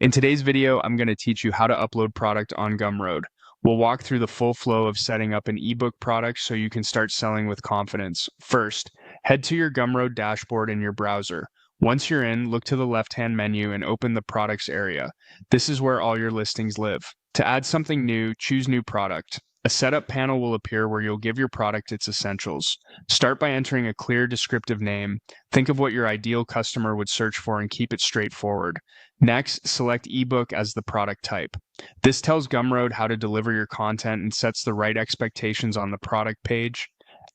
In today's video, I'm going to teach you how to upload product on Gumroad. We'll walk through the full flow of setting up an ebook product so you can start selling with confidence. First, head to your Gumroad dashboard in your browser. Once you're in, look to the left-hand menu and open the products area. This is where all your listings live. To add something new, choose New Product. A setup panel will appear where you'll give your product its essentials. Start by entering a clear descriptive name. Think of what your ideal customer would search for and keep it straightforward. Next, select ebook as the product type. This tells Gumroad how to deliver your content and sets the right expectations on the product page.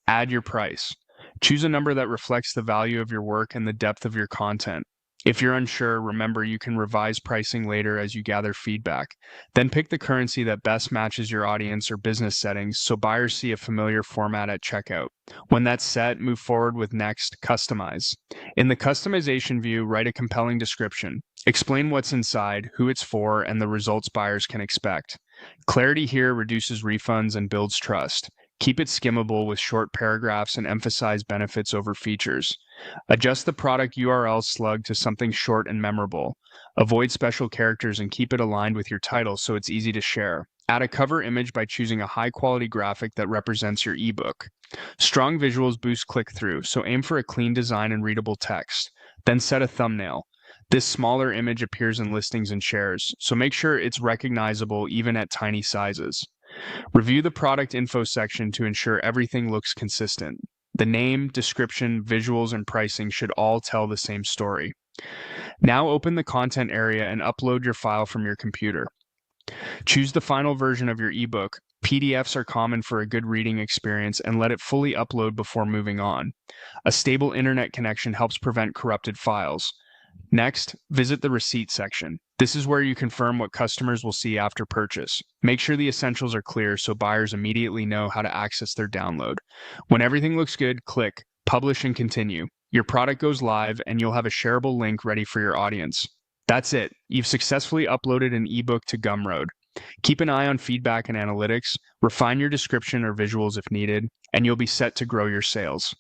Add your price. Choose a number that reflects the value of your work and the depth of your content. If you're unsure, remember you can revise pricing later as you gather feedback. Then pick the currency that best matches your audience or business settings so buyers see a familiar format at checkout. When that's set, move forward with Next, Customize. In the customization view, write a compelling description. Explain what's inside, who it's for, and the results buyers can expect. Clarity here reduces refunds and builds trust. Keep it skimmable with short paragraphs and emphasize benefits over features. Adjust the product URL slug to something short and memorable. Avoid special characters and keep it aligned with your title so it's easy to share. Add a cover image by choosing a high-quality graphic that represents your ebook. Strong visuals boost click-through, so aim for a clean design and readable text. Then set a thumbnail. This smaller image appears in listings and shares, so make sure it's recognizable even at tiny sizes. Review the product info section to ensure everything looks consistent. The name, description, visuals, and pricing should all tell the same story. Now open the content area and upload your file from your computer. Choose the final version of your ebook. PDFs are common for a good reading experience and let it fully upload before moving on. A stable internet connection helps prevent corrupted files. Next, visit the receipt section. This is where you confirm what customers will see after purchase. Make sure the essentials are clear so buyers immediately know how to access their download. When everything looks good, click Publish and Continue. Your product goes live and you'll have a shareable link ready for your audience. That's it. You've successfully uploaded an ebook to Gumroad. Keep an eye on feedback and analytics, refine your description or visuals if needed, and you'll be set to grow your sales.